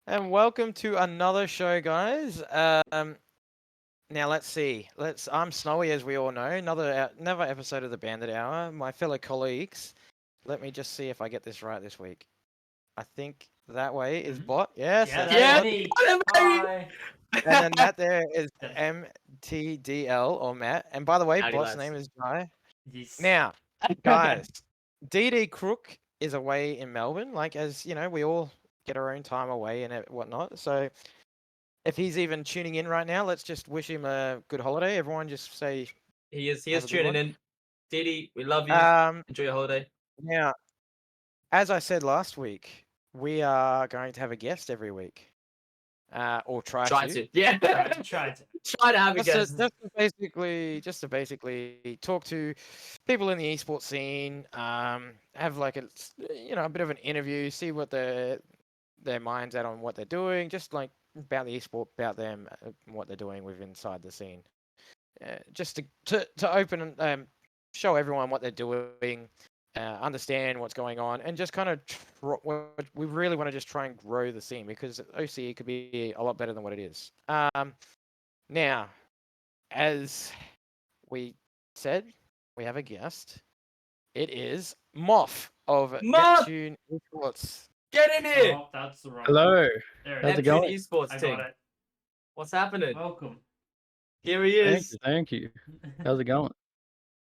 And welcome to another show, guys. Now let's see. I'm Snowy, as we all know. Another episode of the Bandit Hour. My fellow colleagues. Let me just see if I get this right this week. I think that way is Bot. Yes, Yeah, that's that's Bot. me. baby. Hi. And then that there is That's- MTDL or Matt. And by the way, Howdy, Bot's lads. name is Jai. Yes. Now, guys, DD Crook is away in Melbourne. Like, as you know, we all get our own time away and whatnot. So if he's even tuning in right now, let's just wish him a good holiday. Everyone just say He is have a good tuning one. in. Didi, we love you. Um Enjoy your holiday. now, as I said last week, we are going to have a guest every week. Or try Try to. to. Yeah. Try to. Try to have a Just to, guess. just to basically talk to people in the esports scene, have like a bit of an interview, see what their minds at on what they're doing, just like about the esport, about them, what they're doing with inside the scene. Just to open and show everyone what they're doing, understand what's going on, and just kind of we really want to just try and grow the scene because OCE could be a lot better than what it is. Now, as we said, we have a guest. It is Moff of Moff! Neptune Esports. Get in here. Oh, that's the wrong. Hello. There it How's is. it Neptune going? Esports I team. got it. What's happening? Welcome. Here he Thank is. you. Thank you. How's it going?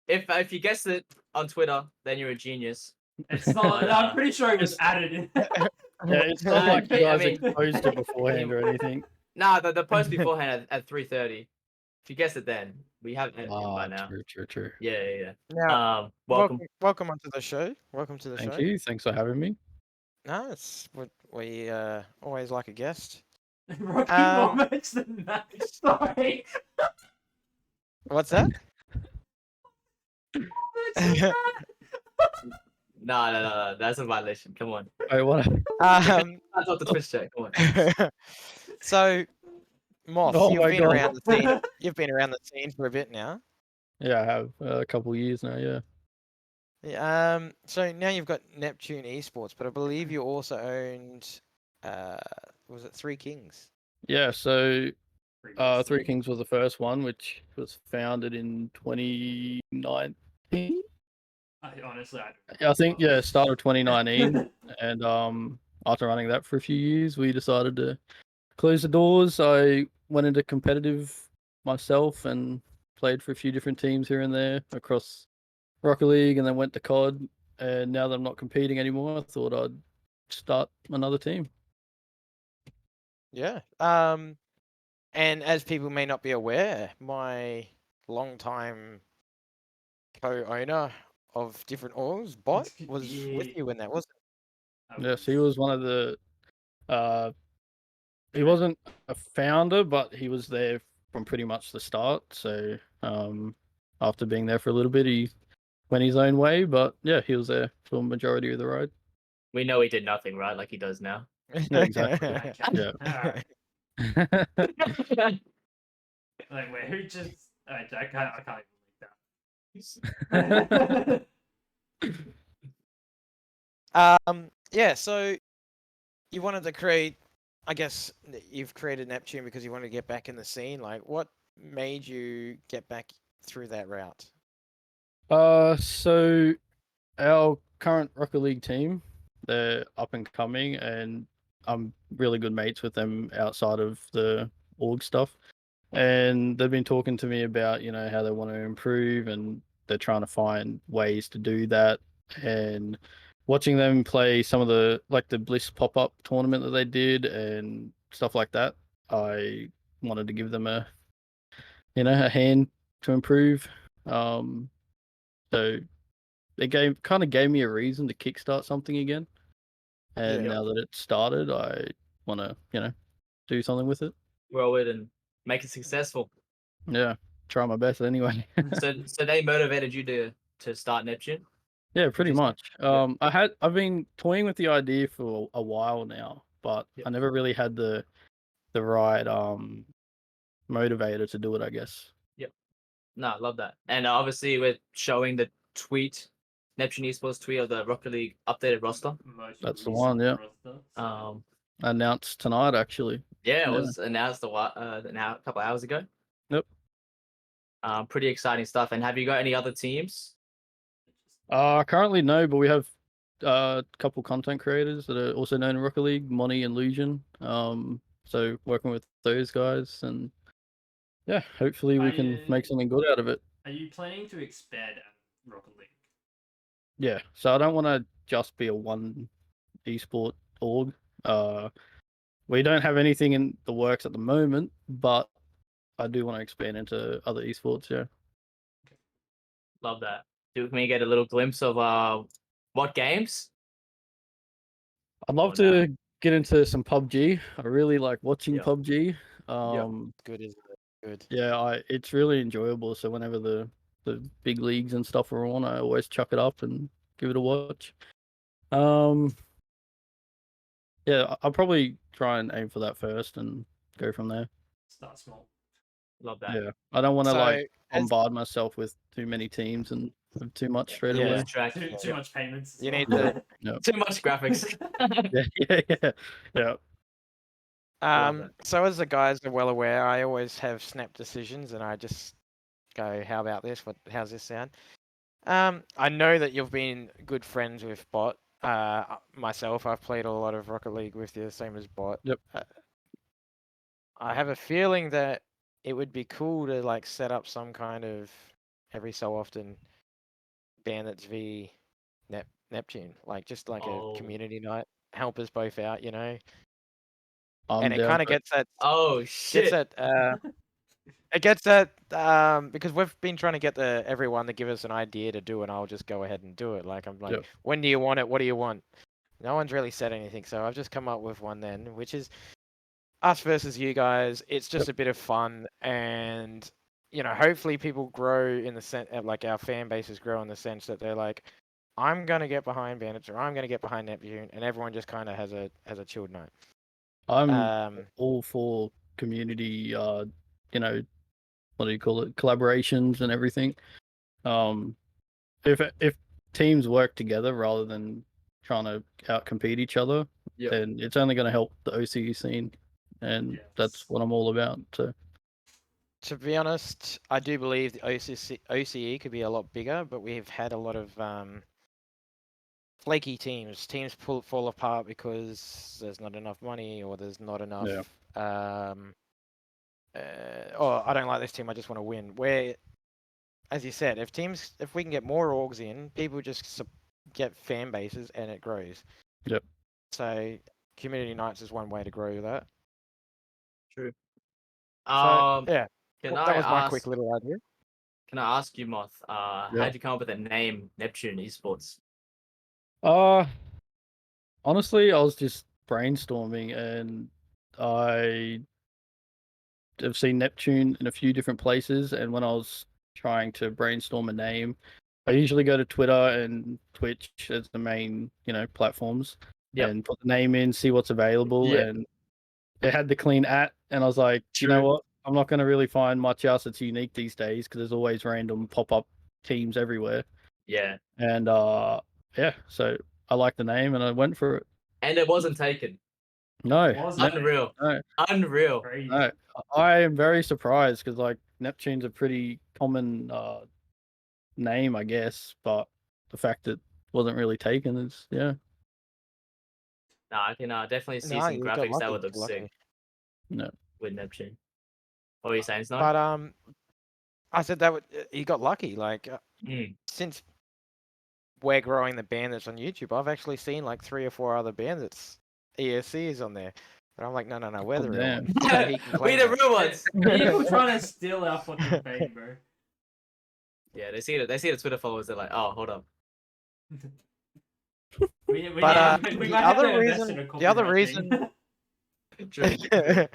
If you guessed it on Twitter, then you're a genius. It's not. I'm pretty sure it was added in. Yeah, it's not like you I guys mean- exposed it beforehand or anything. Nah, the post beforehand at 3:30. If you guessed it then, we have it by now. True. Yeah. Now, Welcome. welcome onto the show. Welcome to the Thank show. you. Thanks for having me. No, it's we always like a guest. Rocky Um, moments than that. Sorry. What's that? No. That's a violation. Come on. I want to. That's not the Twitch chat. Come on. So, Moth, Oh you've my been God. around the scene. You've been around the scene for a bit now. Yeah, I have a couple years now. Yeah. So now you've got Neptune Esports, but I believe you also owned, was it Three Kings? Yeah. So, Three Kings was the first one, which was founded in 2019. Honestly, I don't I think start of 2019, and after running that for a few years, we decided to close the doors. I went into competitive myself and played for a few different teams here and there across Rocket League, and then went to COD. And now that I'm not competing anymore, I thought I'd start another team. Yeah. And as people may not be aware, my longtime co-owner of different orgs, Bot, was with you when that was. Yes, he was one of the. He wasn't a founder, but he was there from pretty much the start. So after being there for a little bit, he went his own way. But yeah, he was there for the majority of the ride. We know he did nothing, right? Like he does now. Yeah, exactly. Yeah. Alright. Like, wait, who just? I can't even make that. Yeah. So you wanted to create. I guess you've created Neptune because you wanted to get back in the scene. Like, what made you get back through that route? So our current Rocket League team, they're up and coming, and I'm really good mates with them outside of the org stuff. And they've been talking to me about, how they want to improve, and they're trying to find ways to do that. And watching them play some of the Bliss pop-up tournament that they did and stuff like that, I wanted to give them a hand to improve. So they kind of gave me a reason to kickstart something again. And now that it's started, I want to, do something with it. Grow it and make it successful. Yeah, try my best anyway. So they motivated you to start Neptune? Yeah, pretty Just- much. yeah. I've been toying with the idea for a while now, but Yeah. I never really had the right motivator to do it, I guess. No, I love that. And obviously we're showing the tweet, Neptune Esports tweet of the Rocket League updated roster. That's the one, yeah. Um, announced tonight, actually. Yeah, it Yeah. was announced a couple hours ago. Yep. Pretty exciting stuff. And have you got any other teams? Currently no, but we have a couple content creators that are also known in Rocket League, Monty and Lusion. So working with those guys, and yeah, hopefully we can make something good out of it. Are you planning to expand Rocket League? Yeah, so I don't want to just be a one esport org. We don't have anything in the works at the moment, but I do want to expand into other esports. Yeah, Love that. Can we get a little glimpse of what games? I'd love Oh, no. to get into some PUBG. I really like watching Yep. PUBG. Good, isn't it? Good. Yeah, it's really enjoyable. So whenever the big leagues and stuff are on, I always chuck it up and give it a watch. Yeah, I'll probably try and aim for that first and go from there. Start small. Love that. Yeah, I don't want to So, like as- bombard myself with too many teams and have too much straight Yeah. away. Lose track. Too much payments. You need well. to- Too much graphics. Yeah. So as the guys are well aware, I always have snap decisions, and I just go, "How about this? How's this sound?" I know that you've been good friends with Bot. Myself, I've played a lot of Rocket League with you, same as Bot. Yep. I have a feeling that it would be cool to like set up some kind of every so often Bandits v Neptune, like just like Oh. a community night, help us both out, you know. I'm And it down kind of for it. gets that Oh shit. it gets that because we've been trying to get everyone to give us an idea to do, and I'll just go ahead and do it. Like I'm like, Yep. when do you want it? What do you want? No one's really said anything, so I've just come up with one then, which is us versus you guys. It's just a bit of fun, and you know, hopefully people grow in the sense, like our fan bases grow in the sense that they're like, I'm gonna get behind Bandits or I'm gonna get behind Neptune, and everyone just kind of has a chilled night. I'm all for community. You know, what do you call it? Collaborations and everything. If teams work together rather than trying to outcompete each other, Yep. then it's only going to help the OCE scene, and that's Yes. what I'm all about. So To be honest, I do believe the OCE could be a lot bigger, but we've had a lot of flaky teams. Teams fall apart because there's not enough money, or there's not enough. Oh, I don't like this team. I just want to win. Where, as you said, if we can get more orgs in, people just get fan bases and it grows. Yep. So community nights is one way to grow that. True. So yeah, Can that I was my ask? quick little idea. Can I ask you, Moth? How'd you come up with the name Neptune Esports? Honestly, I was just brainstorming, and I have seen Neptune in a few different places, and when I was trying to brainstorm a name, I usually go to Twitter and Twitch as the main, platforms, Yep. and put the name in, see what's available, Yeah. and it had the clean @ and I was like, you know True. what? I'm not going to really find much else that's unique these days because there's always random pop-up teams everywhere. Yeah. And yeah, so I liked the name and I went for it. And it wasn't taken. No, Wasn't it? Unreal. no, Unreal. Crazy. no. I am very surprised because like Neptune's a pretty common name, I guess, but the fact that it wasn't really taken is No, I can definitely see No, some you got graphics that lucky, would look lucky. sick No. with Neptune. What were you saying, Snow? But I said that he got lucky. Like since we're growing the Bandits on YouTube, I've actually seen like 3 or 4 other Bandits ESCs on there. But I'm like, no, we're the real damn. ones. So he can We claim the that. real ones. People trying to steal our fucking fame, bro. Yeah, they see the Twitter followers. They're like, oh, hold up. We But might have the to other invest in a reason, copyright thing.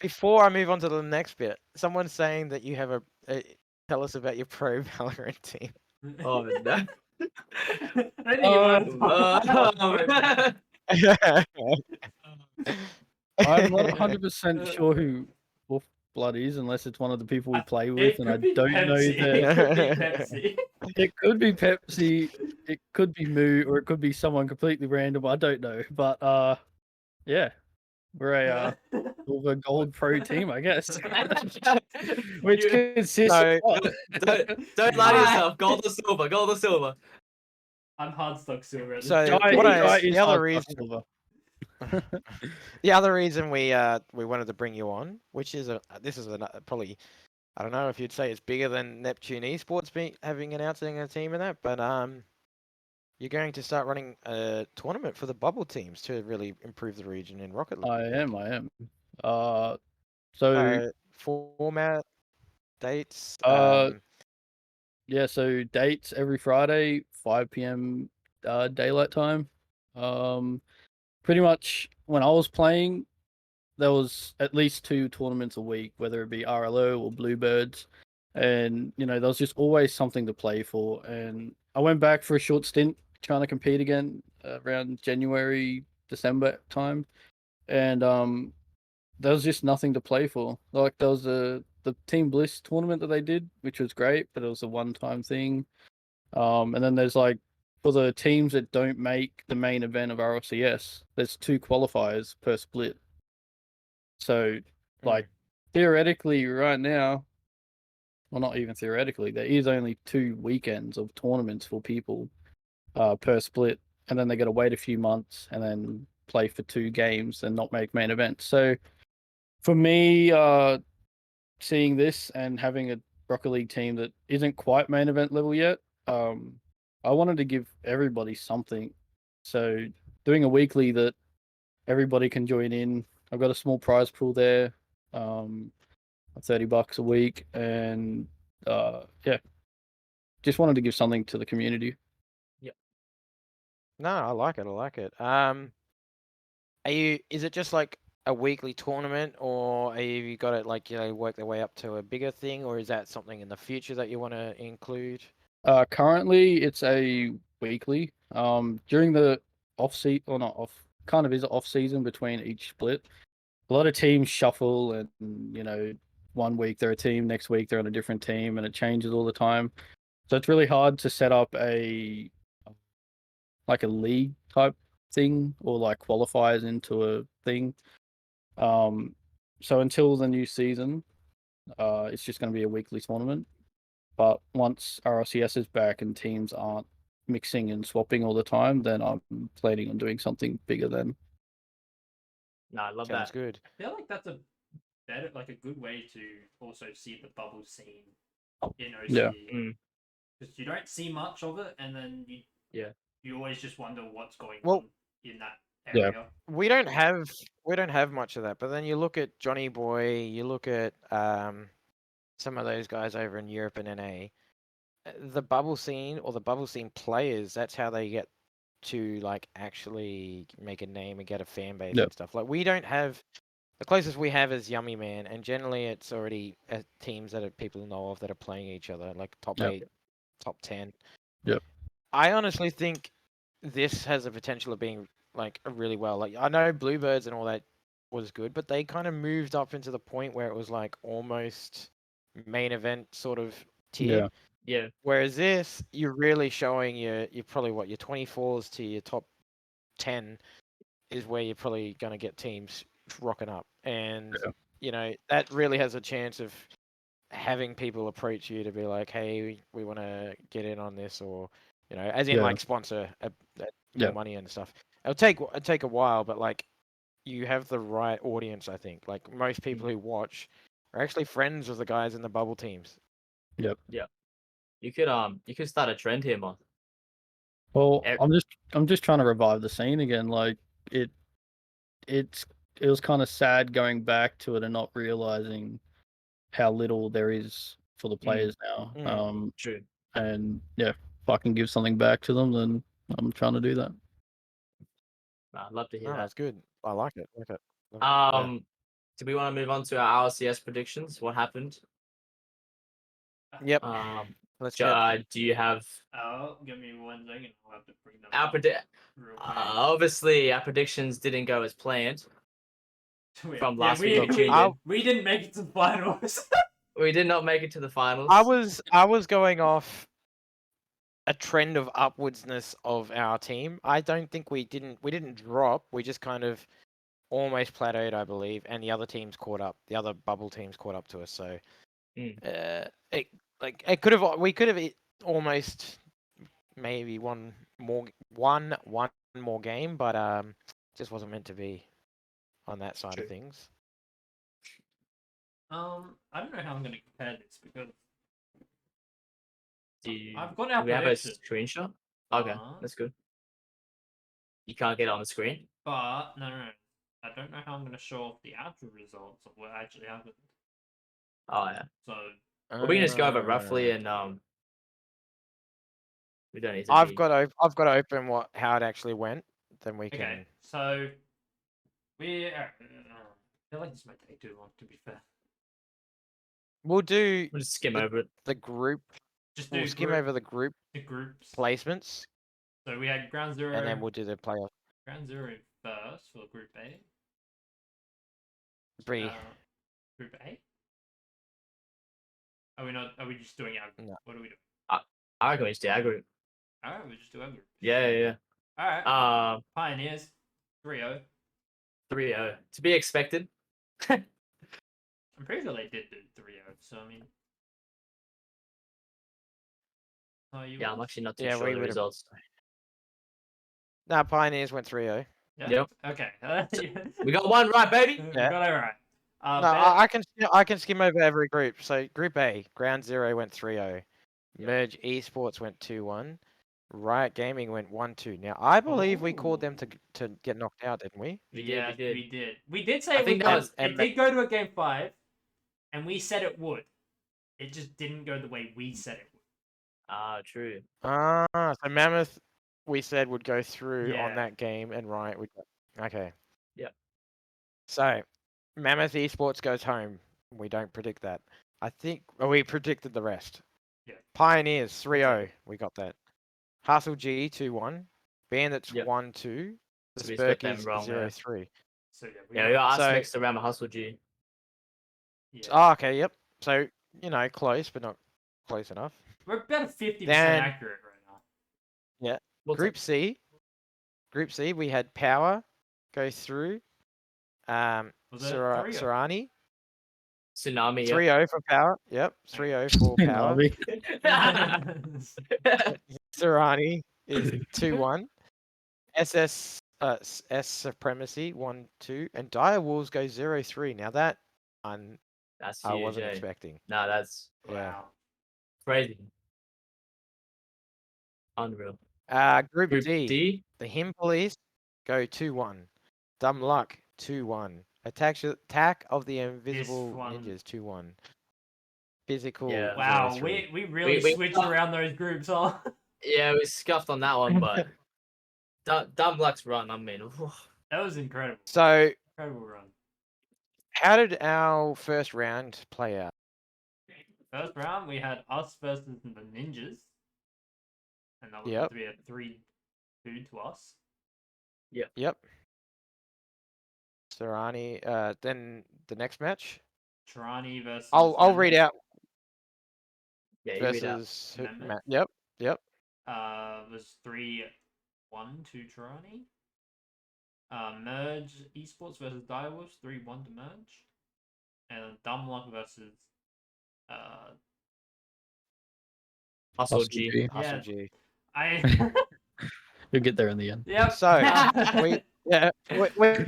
before I move on to the next bit, someone's saying that you have tell us about your pro Valorant team. Oh no. I think you want to talk about I'm not 100% sure who Wolf Blood is unless it's one of the people we play with, and I don't know that. It could be Pepsi, it could be Moo, or it could be someone completely random. I don't know, but Yeah, we're a silver gold pro team, I guess, which You- consists So- of what? Don't lie to yourself. Gold or silver. Gold or silver. I'm hard stock silver. At this So point. what I- Jai is the other hard reason- silver. The other reason we wanted to bring you on, which is probably, I don't know if you'd say it's bigger than Neptune Esports having announcing a team in that, but you're going to start running a tournament for the bubble teams to really improve the region in Rocket League. I am. So Format, dates. yeah, so dates every Friday, 5 p.m. Daylight time. Pretty much when I was playing, there was at least 2 tournaments a week, whether it be RLO or Bluebirds, and there was just always something to play for. And I went back for a short stint trying to compete again around January, December time, and there was just nothing to play for. Like there was the Team Bliss tournament that they did, which was great, but it was a one-time thing. And then there's like for the teams that don't make the main event of RLCS, there's 2 qualifiers per split. So, like theoretically, right now, well, not even theoretically, there is only 2 weekends of tournaments for people per split, and then they got to wait a few months and then play for 2 games and not make main events. So, for me, seeing this and having a Rocket League team that isn't quite main event level yet, I wanted to give everybody something. So doing a weekly that everybody can join in. I've got a small prize pool there, $30 a week, and yeah, just wanted to give something to the community. No, I like it. I like it. Is it just like a weekly tournament, or have you got it like work their way up to a bigger thing, or is that something in the future that you want to include? Currently, it's a weekly. During the off season, or not off, kind of is off season between each split. A lot of teams shuffle, and one week they're a team, next week they're on a different team, and it changes all the time. So it's really hard to set up a league type thing or like qualifiers into a thing. So until the new season, it's just going to be a weekly tournament. But once RLCS is back and teams aren't mixing and swapping all the time, then I'm planning on doing something bigger then. No, I love Sounds that. good. I feel like that's a good way to also see the bubble scene in OC. Yeah. Because you don't see much of it, and then you always just wonder what's going on in that Yeah. area. We don't have much of that, but then you look at Johnny Boy, you look at some of those guys over in Europe and NA. The bubble scene or the bubble scene players, that's how they get to like actually make a name and get a fan base Yep. and stuff. Like we don't have the closest we have is Yummy Man, and generally it's already teams that people know of that are playing each other, like top Yep. 8, top 10. Yep. I honestly think this has the potential of being like a really well. Like I know Bluebirds and all that was good, but they kind of moved up into the point where it was like almost main event sort of tier. Yeah. Yeah. Whereas this, you're really showing you're probably your 24s to your top 10 is where you're probably going to get teams rocking up. And, that really has a chance of having people approach you to be like, hey, we want to get in on this, or, as in like sponsor more money and stuff. It'll take a while, but like you have the right audience, I think. Like most people who watch are actually friends with the guys in the bubble teams. Yep. You could start a trend here, man. Well, I'm just trying to revive the scene again. Like it was kind of sad going back to it and not realizing how little there is for the players now. True. And yeah, if I can give something back to them, then I'm trying to do that. I'd love to hear Oh, that. that's good. I like it. Do we want to move on to our RLCS predictions? What happened? Yep. Let's chat. Do you have Give me 1 second. I'll have to bring them our up real quick. obviously our predictions didn't go as planned from last we, week. we didn't make it to the finals. We did not make it to the finals. I was going off a trend of upwardsness of our team. I don't think we didn't drop. We just kind of almost plateaued, I believe, and the other teams caught up. The other bubble teams caught up to us. So it could have we could have almost maybe one more game, but just wasn't meant to be on that side of things. I don't know how I'm going to compare this because I've got Do our we have a prediction, screenshot? Okay, that's good. You can't get it on the screen? but no. I don't know how I'm going to show off the actual results of what actually happened. Oh yeah. So Well, we can just go over roughly and we don't need to I've be... got to open how it actually went. Then we can. okay, so we. I feel like this might take too long. To be fair, We'll just skim over it. the group. just do We'll skim over the groups placements, So we had ground zero, and then we'll do the playoff. ground zero first for Group A. Group A. Are we not? Are we just doing our? No. What are we doing? I reckon we just do our group. Alright, we just do our group. Yeah. Alright. Pioneers 3-0. 3-0. To be expected. I'm pretty sure they did do 3-0, so I mean. Yeah, I'm actually not too Yeah, sure we of the would've- results. No, Pioneers went 3-0. Yeah? Yep. Okay. We got one right, baby. We got it right. No, I can skim over every group. So Group A, Ground Zero went 3-0. Yep. Merge Esports went 2-1. Riot Gaming went 1-2. Now I believe we called them to get knocked out, didn't we? We Yeah, did. we did. We did say I think that was... it did go to a game 5, and we said it would. It just didn't go the way we said it would. Ah, true. So Mammoth, we said would go through on Yeah. that game, and Riot would. Okay. Yep. So Mammoth Esports goes home. We don't predict that. I think we predicted the rest. Yeah. Pioneers 3-0. We got that. Hustle G 2-1. Bandits Yep. 1-2. The So we split them Spurkies wrong, yeah. 0-3. So Yeah, we got us So- mixed around the Hustle G. Yeah. Oh, okay, yep. So, close, but not close enough. We're about 50% Then- accurate right now. We'll Group C, we had Power go through. Was it 3-0? Sarani, Tsunami, 3-0 for Power. Yep, 3-0 for Power. Sarani is 2-1. S Supremacy 1-2, and Dire Wolves go 0-3. Now that one That's I huge, wasn't eh? expecting. Nah, that's Yeah. Wow. crazy. Unreal. Group Group D, D? the Him Police go 2-1. Dumb Luck 2-1. Attack of the Invisible one- Ninjas 2-1. Physical. Yeah. Wow, 0-3. we really We- switched around those groups, huh? Yeah, we scuffed on that one, but Dumb Luck's run, I mean, That was incredible. So, Incredible run. how did our first round play out? First round, we had us versus the Ninjas. And that was Yep. meant to be a 3-2 to us. Yep. Sarani. Then the next match. Trani versus. I'll read out yeah, you read out. versus. Mammoth. Yep. Was 3-1 to Trani. Merge Esports versus Direwolves, 3-1 to Merge. And Dumlock versus Hustle G. Hustle Yeah. G. You'll get there in the end. Yep. So, we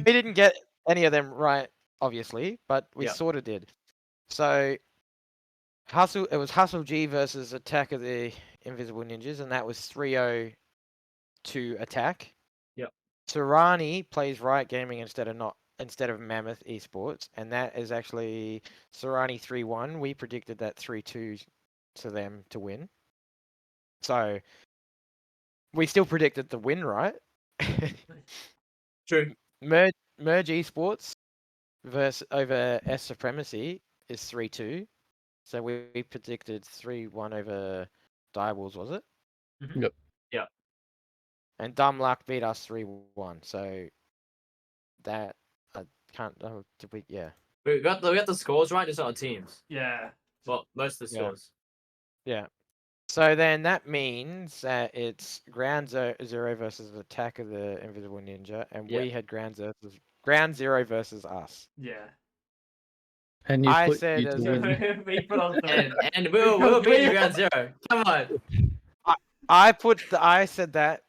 didn't get any of them right, obviously, but we Yep. sort of did. So, it was Hustle G versus Attack of the Invisible Ninjas, and that was 3-0 to Attack. Yep. Sarani plays Riot Gaming instead of Mammoth Esports, and that is actually Sarani 3-1. We predicted that 3-2 to them to win. So we still predicted the win, right? True. Merge Esports over S Supremacy is 3-2. So we predicted 3-1 over Direwolves, was it? Mhm. Yep. Yep. And Dumb Luck beat us 3-1. So that I can't. Oh, did we? Yeah. We got the scores right, just not our teams. Yeah. Well, most of the Yeah. scores. Yeah. So then that means that it's Ground Zero versus Attack of the Invisible Ninja, and we Yep. had Ground Zero Ground Zero versus us. Yeah. And you I put said you as to a- win. We put on three. And we'll beat you ground zero. Come on. I said that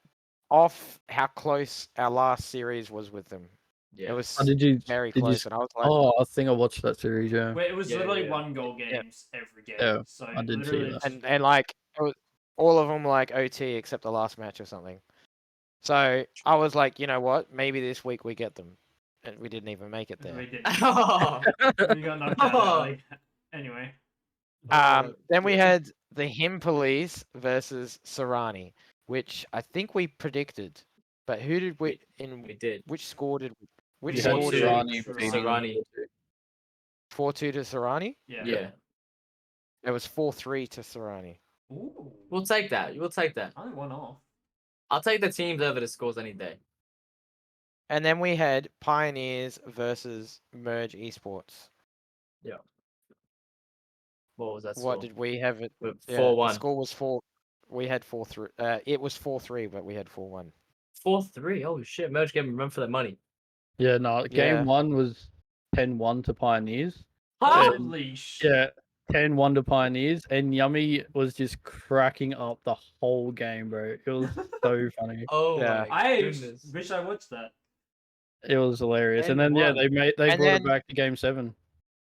off how close our last series was with them. Yeah. It was Oh, very did you close, and I was like, Oh, I think I watched that series. Yeah. Where it was Yeah, literally yeah. 1-goal Yeah. games every game. Yeah, So I did see literally that. just- and like it was, all of them like OT except the last match or something. So I was like, you know what? Maybe this week we get them, and we didn't even make it there. we didn't. Oh, We got knocked out early. Anyway. Then we yeah. had the Him Police versus Sarani, which I think we predicted. But who did we We did. which score did we? Which You had score did we? Sarani Sarani. beating Sarani. 4-2 to Sarani. Yeah. Yeah. It was 4-3 to Sarani. Ooh. We'll take that. We'll take that. Only one off. I'll take the teams over the scores any day. And then we had Pioneers versus Merge Esports. What was that What score? did we have? It With yeah, 4-1. The score was 4. We had 4-3. It was 4-3, but we had 4-1. 4-3. Oh shit! Merge gave him run for their money. Yeah, no. Game Yeah. 1 was 10-1 to Pioneers. Holy shit. Yeah, 10-1 to Pioneers, and Yummy was just cracking up the whole game, bro. It was so funny. Oh Yeah. my I goodness. wish I watched that. It was hilarious. And then 10-1. they And brought then- it back to game 7.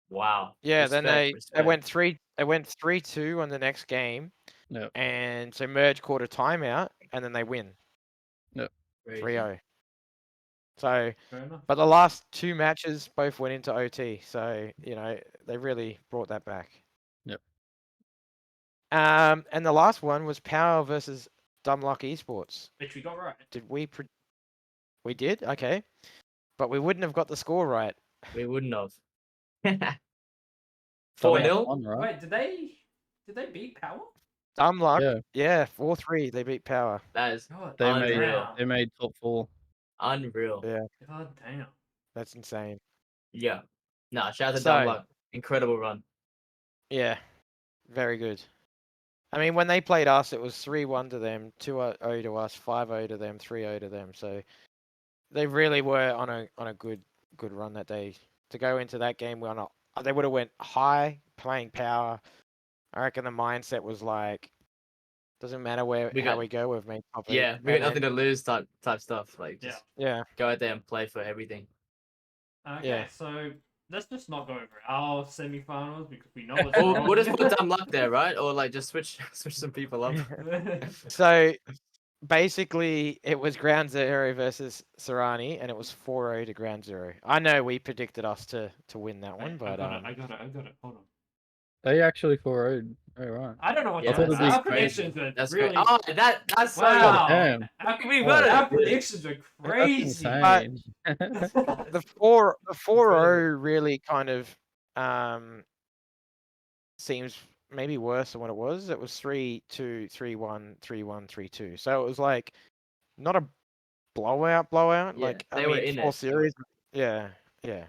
Wow. Yeah, Respect, then they respect. went 3-2 on the next game. Yep. And so Merge called a timeout, and then they win Crazy. 3-0. So, Fair enough. but the last 2 matches both went into OT, so you know they really brought that back. Yep. And the last one was Power versus Dumbluck Esports. Which we got right. Did we? We did, okay, but we wouldn't have got the score right. We wouldn't have. But 4-0? they won, right? Wait, did they beat Power? Dumbluck, Yeah. 4-3. They beat Power. That is God They Unreal. made top 4. unreal. Yeah, God damn. that's insane. Yeah. Nah, shout out to So- Dumb Incredible run. Yeah, very good. I mean, when they played us, it was 3-1 to them, 2-0 to us, 5-0 to them, 3-0 to them. So they really were on a good run that day. To go into that game, they would have went high playing Power. I reckon the mindset was like, doesn't matter how we go, we've made top eight. Yeah, we got And nothing then- to lose type stuff. Like just Yeah, go out there and play for everything. Okay, Yeah. so let's just not go over our semi-finals because we know it's Or wrong. we'll just put Dumb Luck there, right? Or like just switch some people up. So basically, it was Ground Zero versus Sarani, and it was 4-0 to Ground Zero. I know we predicted us to win that one, but I got it. Hold on. They actually 4-0'd. Oh, right. I don't know what Yeah, that thought is. it'd be Our crazy. predictions were That's really. great. Oh, that's so Wow. Damn. We got Our it. predictions are That's crazy. insane. the 4-0 really kind of seems maybe worse than what it was. It was 3-2, 3-1, 3-1, 3-2. So it was like not a blowout. Yeah, Like they I were mean, in 4 it. series. Yeah. Yeah.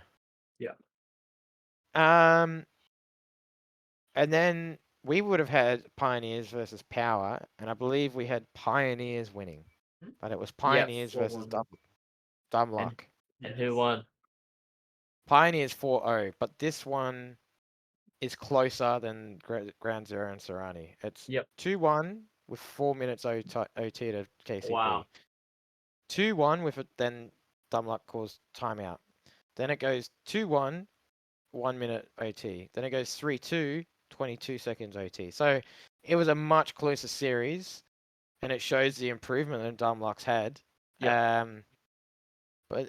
And then we would have had Pioneers versus Power, and I believe we had Pioneers winning, but it was Pioneers versus 4-1. Dumbluck. And who won? Pioneers 4-0, but this one is closer than Ground Zero and Sarani. It's Yep. 2-1 with 4 minutes OT to KCP. Wow. 2-1 with it, then Dumbluck calls timeout. Then it goes 2-1, 1 minute OT. Then it goes 3-2, 22 seconds OT. So it was a much closer series, and it shows the improvement that Dumbluck's had. But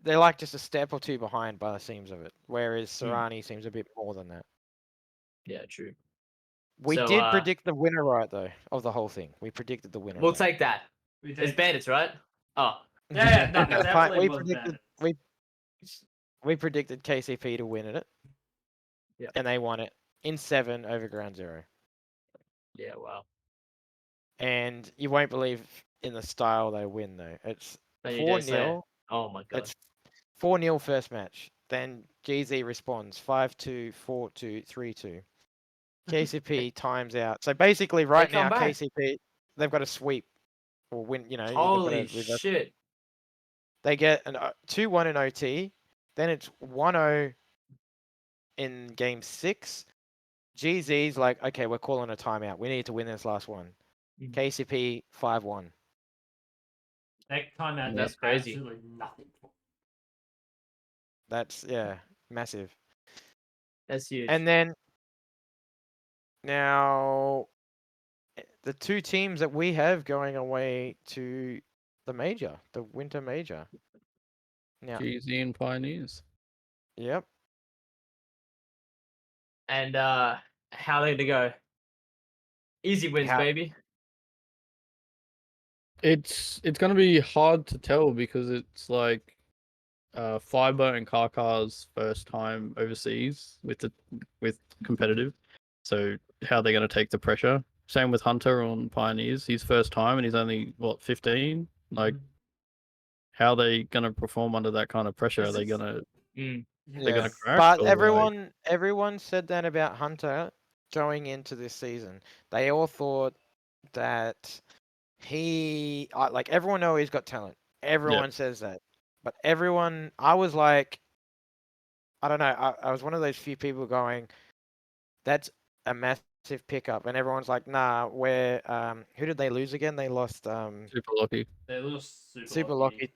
they're like just a step or two behind by the seams of it, whereas Sarani seems a bit more than that. Yeah, true. We So, did predict the winner right though of the whole thing. We predicted the winner. We'll right. take that. We It's did. Bandits, right? Oh, Yeah, no, No, definitely we was predicted Bandits. we predicted KCP to win it. Yeah. And they won it in 7 over Ground Zero. yeah, wow. And you won't believe in the style they win though. It's Don't you dare 4-0. say it. Oh my god. It's 4-0 first match. Then GZ responds 5-2, 4-2, 3-2. KCP times out. So basically, right now, come back. KCP they've got to sweep or win. You know, Holy they've got to, shit. They get an 2-1 in OT. Then it's 1-0 in game 6. GZ's like, okay, we're calling a timeout. We need to win this last one. KCP 5-1. That timeout That's did crazy. absolutely nothing for. That's massive. That's huge. And then now the two teams that we have going away to the major, the winter major. Now, GZ and Pioneers. yep. And how are they gonna go? Easy wins, How- baby. It's gonna be hard to tell because it's like Fiber and Karkar's first time overseas with competitive. So how they're gonna take the pressure. Same with Hunter on Pioneers. His first time and he's only 15? Like how are they gonna perform under that kind of pressure? Are they gonna they're gonna crash? But or, like- everyone said that about Hunter going into this season. They all thought that like everyone know he's got talent. Everyone says that. But I was like, I don't know. I was one of those few people going, that's a massive pickup. And everyone's like, nah, who did they lose again? They lost Super lucky. They lost Super Lucky.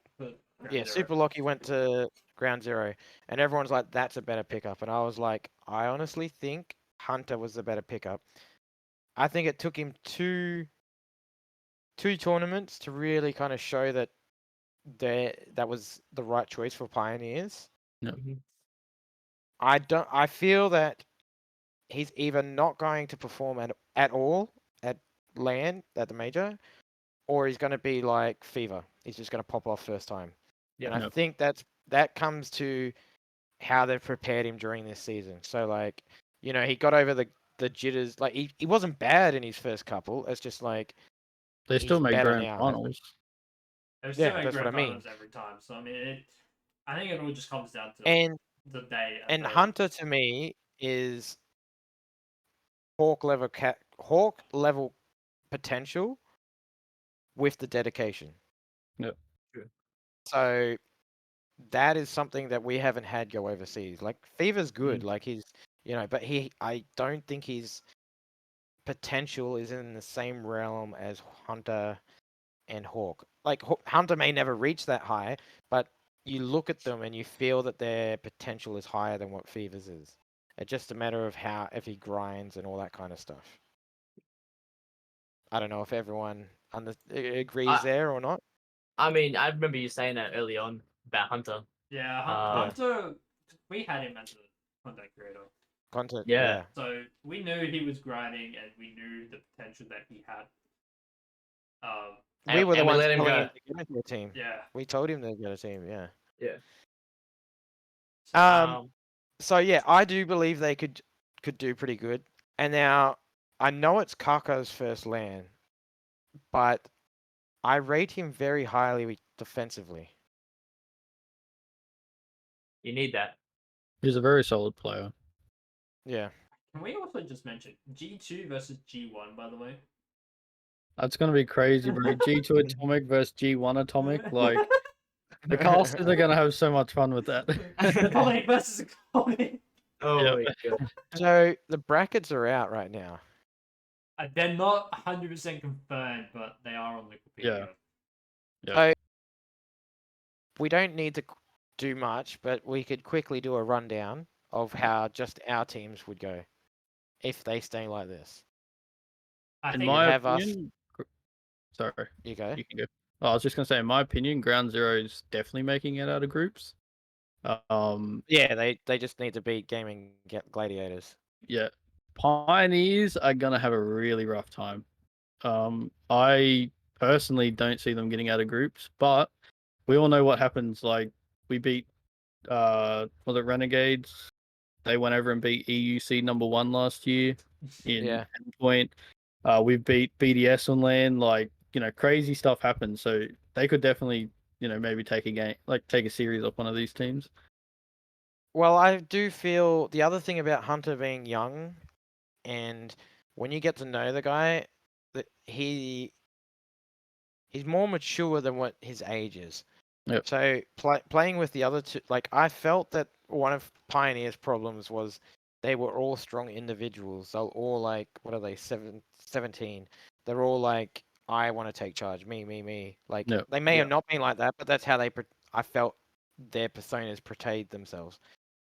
Yeah, Super Lucky went to Ground Zero. And everyone's like, that's a better pickup. And I was like, I honestly think Hunter was the better pickup. I think it took him two tournaments to really kind of show that that was the right choice for Pioneers. Yeah. I feel that he's either not going to perform at all at LAN at the major, or he's going to be like Fever. He's just going to pop off first time. Yeah. And I think that comes to how they've prepared him during this season. So like, he got over the jitters. Like he wasn't bad in his first couple. It's just like They still he's make better grand now. finals. They're still Yeah, making that's what I grand mean. finals every time. So I mean, I think it all just comes down to And the day. and Hunter to me is Hawk level potential with the dedication. Yep. True. So that is something that we haven't had go overseas. Like Fever's good, like he's but I don't think his potential is in the same realm as Hunter and Hawk. Like Hunter may never reach that high, but you look at them and you feel that their potential is higher than what Fever's is. It's just a matter of if he grinds and all that kind of stuff. I don't know if everyone agrees there or not. I mean, I remember you saying that early on about Hunter. Yeah, Hunter. We had him as a content creator. Content. Yeah. Yeah. So we knew he was grinding, and we knew the potential that he had. We were the and we ones let him telling go. him to get into a team. Yeah. We told him to get a team. Yeah. Yeah. So yeah, I do believe they could do pretty good. And now I know it's Kaka's first LAN, but I rate him very highly defensively. You need that. He's a very solid player. Yeah. Can we also just mention G2 versus G1, by the way? That's gonna be crazy, bro. G2 Atomic versus G1 Atomic. Like the casters are gonna have so much fun with that. Atomic versus Atomic. Oh Yep. my god. So the brackets are out right now. They're not 100% confirmed, but they are on Wikipedia. So we don't need to do much, but we could quickly do a rundown of how just our teams would go if they stay like this. In my opinion, sorry, you go. You can go. Oh, I was just gonna say, in my opinion, Ground Zero is definitely making it out of groups. Yeah, they just need to beat Gaming Gladiators. Yeah, Pioneers are gonna have a really rough time. I personally don't see them getting out of groups, but we all know what happens. Like we beat, was it Renegades? They went over and beat EUC #1 last year in Endpoint. We beat BDS on LAN. Like crazy stuff happens. So they could definitely maybe take a game, like take a series off one of these teams. Well, I do feel the other thing about Hunter being young, and when you get to know the guy, that he's more mature than what his age is. Yep. So playing with the other two, like I felt that one of Pioneer's problems was they were all strong individuals. They're all like, what are they, 17? They're all like, I want to take charge, me. Like Yep. they may Yeah. have not been like that, but that's how I felt their personas portrayed themselves.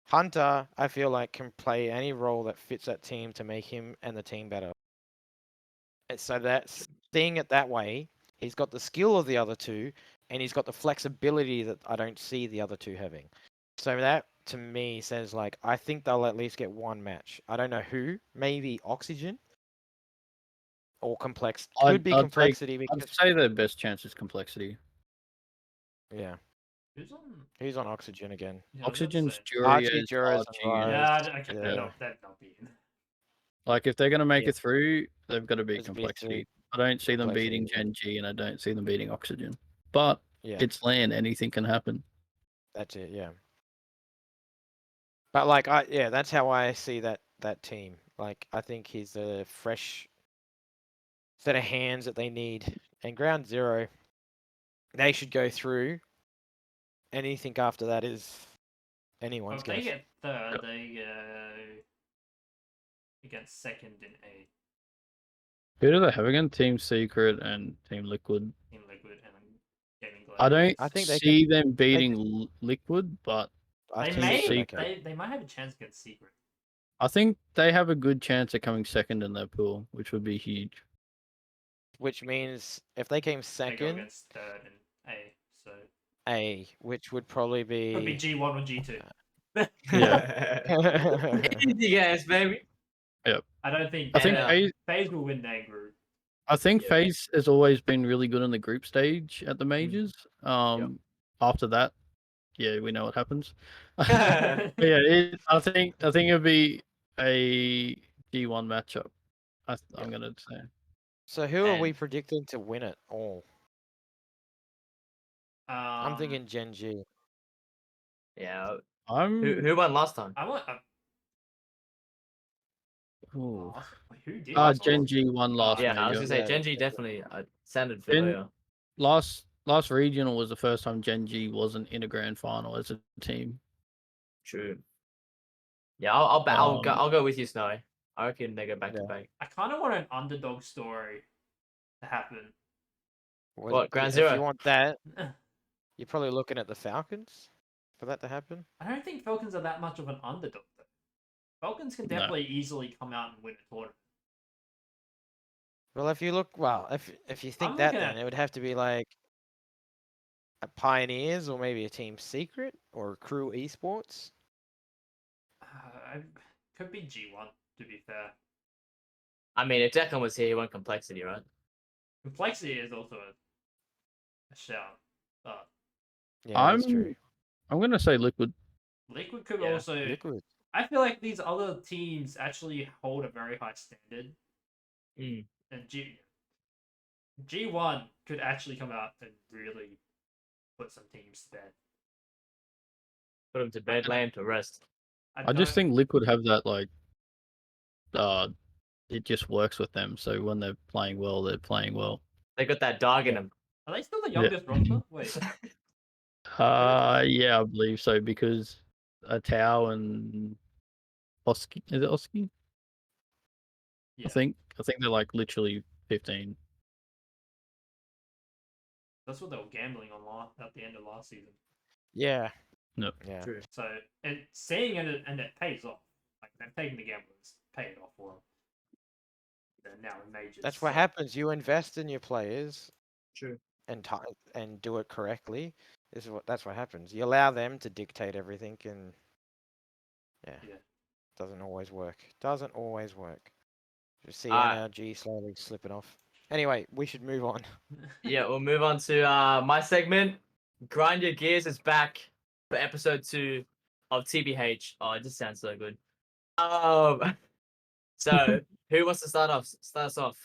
Hunter, I feel like can play any role that fits that team to make him and the team better. And so that's seeing it that way. He's got the skill of the other two, and he's got the flexibility that I don't see the other two having. So that to me says like I think they'll at least get one match. I don't know who, maybe Oxygen or Complex. Could be Complexity I'd because say their best chance is Complexity. yeah. Who's on? Who's on Oxygen again? Yeah, I was about to Oxygen's say. Archie, Juries, Juras, Archie. and Rise. Yeah, I Yeah. no, that'd not be in. Like if they're gonna make Yeah. it through, they've got to beat There's be Complexity. three. I don't see them Complexity, beating yeah. Gen G, and I don't see them beating Oxygen. But Yeah, it's LAN; anything can happen. that's it. Yeah. But like that's how I see that team. Like I think he's a fresh set of hands that they need. And Ground Zero, they should go through. Anything after that is Well, anyone's if they guess. get third, Yep. they get second in A. Who do they have again? Team Secret and Team Liquid. In Liquid and Gaming I Gladiators. don't I think they see them beating Liquid, but I They think may. Secret, Secret. okay. They might have a chance against Secret. I think they have a good chance of coming second in their pool, which would be huge. Which means if they came They go second, against third in A. So A, which would probably could be be G1 or G2. Easy guys, baby. I don't think. I think FaZe FaZe will win their group. Yeah. FaZe has always been really good in the group stage at the majors. After that, yeah, we know what happens. But yeah, I think it'll be a G1 matchup. I'm gonna say. So who are we And- predicting to win it all? I'm thinking Gen G. Yeah. I'm. Who won last time? I want. Ooh. Wait, who did? last Gen G won last Yeah, I was major. gonna say Yeah, Gen G definitely sounded familiar. Last regional was the first time Gen G wasn't in a grand final as a team. True. Yeah, I'll go with you, Snowy. I reckon they go back to back. I kind of want an underdog story to happen. What, Ground If Zero? you want that, you're probably looking at the Falcons for that to happen. I don't think Falcons are that much of an underdog though. Falcons can definitely easily come out and win a tournament. Well, if you look, if you think I'm that, looking then at- it would have to be like a Pioneers or maybe a Team Secret or Crew Esports. Could be G1 to be fair. I mean, if Declan was here, he won Complexity, right? Complexity is also a shout. Yeah, that's true. I'm gonna say Liquid. Liquid could Yeah, also. Liquid. I feel like these other teams actually hold a very high standard, Mm. and G1 could actually come out and really put some teams to bed. Put him to bed, lay him to rest. I just think Liquid have that like, it just works with them. So when they're playing well, they're playing well. They got that dog in them. Are they still the youngest roster? Wait. Yeah, I believe so because Tao and Oski, is it Oski? Yeah. I think they're like literally 15. That's what they were gambling on at the end of last season. Yeah. No. Yeah. True. So seeing it and it pays off. Like they've taken the gamblers, paid off for them. They're now in majors. That's what happens. You invest in your players True. and do it correctly. That's what happens. You allow them to dictate everything, and yeah. Doesn't always work. Doesn't always work. You see NRG slowly slipping off. Anyway, we should move on. Yeah, we'll move on to my segment. Grind Your Gears is back for episode 2 of TBH. Oh, it just sounds so good. So who wants to start us off?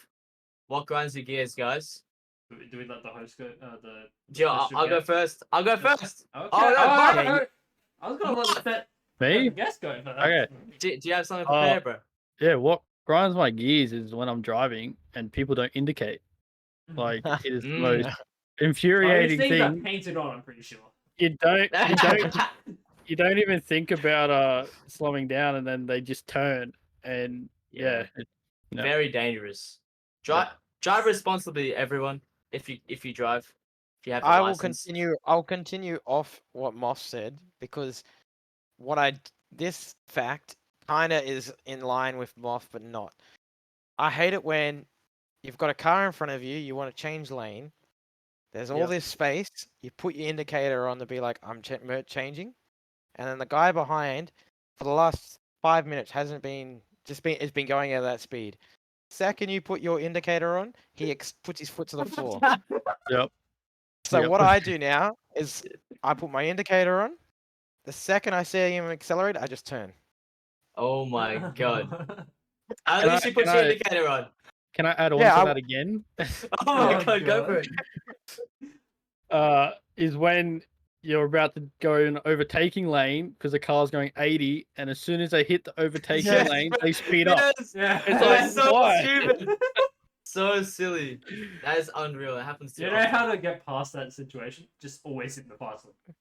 What grinds your gears, guys? Do we let the host go? I'll go first. I'll go first. Okay. Oh, I was gonna let the Me? guest go first. Okay. Do you have something prepared, bro? Yeah, what grinds my gears is when I'm driving and people don't indicate. Like it is the most Those infuriating things are thing. painted on, I'm pretty sure. You don't even think about slowing down, and then they just turn, and Yeah. no. Very dangerous. Drive responsibly, everyone. If you drive, if you have your I will license. continue. I'll continue off what Moss said because this fact kind of is in line with Moth, but not. I hate it when you've got a car in front of you. You want to change lane. There's all Yep. this space. You put your indicator on to be like, I'm changing, and then the guy behind, for the last 5 minutes, hasn't been it's been going at that speed. Second, you put your indicator on, he puts his foot to the floor. Yep. So Yep. what I do now is I put my indicator on. The second I see him accelerate, I just turn. Oh my god. At Can least I- you put can your I- indicator on. Can I add on Yeah, to I- that again? Oh my Oh, god, go for God. it. Is when you're about to go in an overtaking lane because the car's going 80, and as soon as they hit the overtaking Yes, lane, bro. they speed up. Yes. Yeah. It's That's like, so why? stupid. So silly. That is unreal. It happens to You know how to get past that situation? Just always hit the fast lane.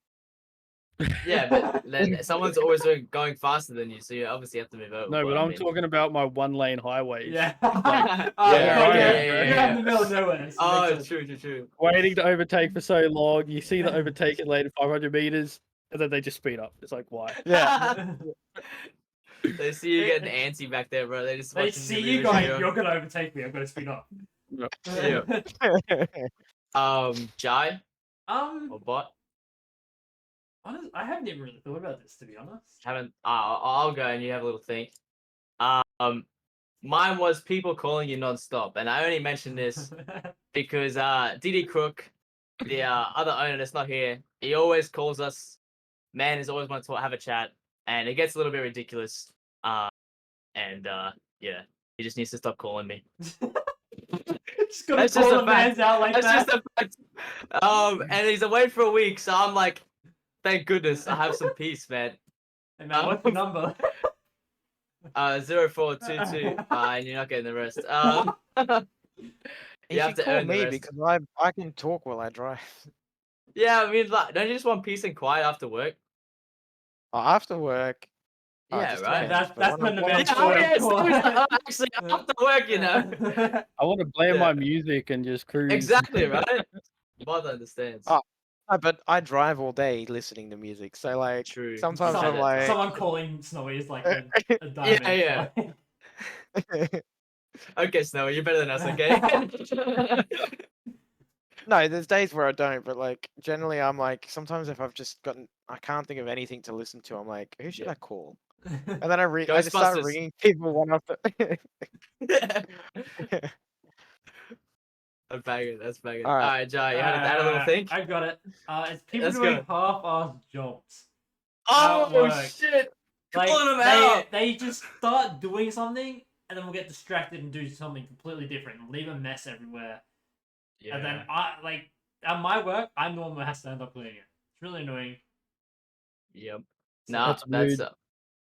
Yeah, but then someone's always going faster than you, so you obviously have to move over. No, but I I'm mean. talking about my 1-lane highways. Yeah. Yeah, You're yeah. in the middle of nowhere. So Oh, it makes true. Waiting to overtake for so long. You see the overtaking lane at 500 meters, and then they just speed up. It's like, why? Yeah. sense. They see you getting antsy back there, bro. They just They watching see your you rearview going, mirror. you're gonna overtake me. I'm gonna speed up. Yeah. Jai or Bot? I haven't even really thought about this, to be honest. Haven't. I'll go and you have a little think. Mine was people calling you non-stop, and I only mentioned this because DD Crook, the other owner that's not here, he always calls us. Man is always want to have a chat, and it gets a little bit ridiculous. Yeah, he just needs to stop calling me. Just gonna That's call just a the man's out like That's that. just a fact. And he's away for a week, so I'm like, thank goodness I have some peace, man. Hey man, what's the number? 0422, and you're not getting the rest. He You have should to call earn the me rest. because I can talk while I drive. Yeah, I mean, like, don't you just want peace and quiet after work? After work. Yeah, just right. depends, but That's when the man's Yeah, calling. yeah, seriously, actually, after work, you know. I want to blare Yeah. my music and just cruise. Exactly, right? Mother understands. Oh, No, but I drive all day listening to music, so like True. sometimes Say I'm that. like, Someone calling Snowy is like a diamond. Yeah. Okay, Snowy, you're better than us, okay? no, there's days where I don't, but like generally I'm like sometimes if I can't think of anything to listen to, I'm like, who should Yeah. I call? And then I just start Ghostbusters. ringing people one after. That's banging. That's banging. All right. All right, Jai, you had a little think. I got it. It's people Let's doing go. half-assed jobs. Oh at work. shit! Like Calling them out. they just start doing something and then we'll get distracted and do something completely different and leave a mess everywhere. Yeah. And then at my work, I'm the one who has to end up cleaning it. It's really annoying. Yep. So Nah, That's a that's mood.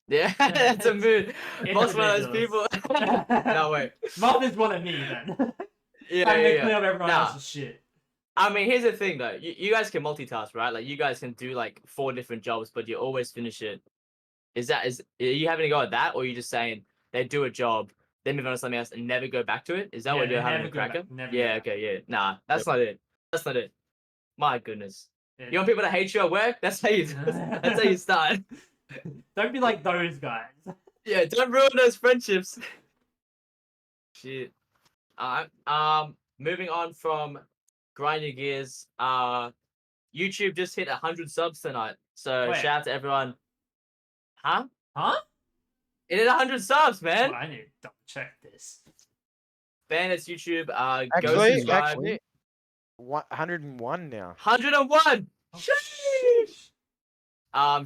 yeah, that's a mood. It's Most one of those people. ridiculous. No way. Muff is one of me then. Yeah, Having to yeah, clean yeah. up everyone Nah. else's shit. I mean, here's the thing though. You guys can multitask, right? Like you guys can do like 4 different jobs, but you always finish it. Are you having to go at that, or are you just saying they do a job, then move on to something else and never go back to it? Is that Yeah, what you're they having never a go back, crack at? never go Yeah, back. okay, yeah. Nah, that's not it. That's not it. My goodness. Yeah. You want people to hate you at work? That's how you start. Don't be like those guys. Yeah, don't ruin those friendships. Shit. Moving on from Grind Your Gears. YouTube just hit 100 subs tonight. So Wait. shout out to everyone. Huh? Huh? It hit 100 subs, man. Well, I need to double check this. Bandits YouTube. Go Actually, subscribe. 101 now. 101. Oh, Sheesh.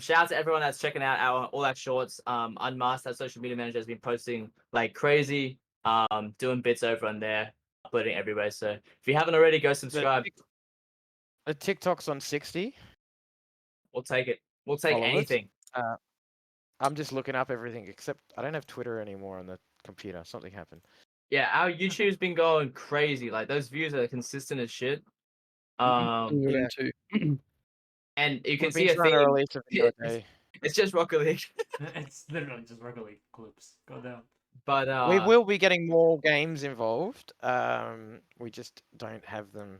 Shout out to everyone that's checking out all our shorts. Unmasked, our social media manager, has been posting like crazy. Doing bits over on there, uploading everywhere. So if you haven't already, go subscribe. The TikTok's on 60. We'll take it. We'll take Followers. anything. I'm just looking up everything except I don't have Twitter anymore on the computer. Something happened. Yeah, our YouTube's been going crazy. Like those views are consistent as shit. Um, Good Yeah. aim too. and you can We've see been a trying to theme. release a video a It's, day. it's just Rocket League, It's literally just regular clips. Goddamn. but We will be getting more games involved. We just don't have them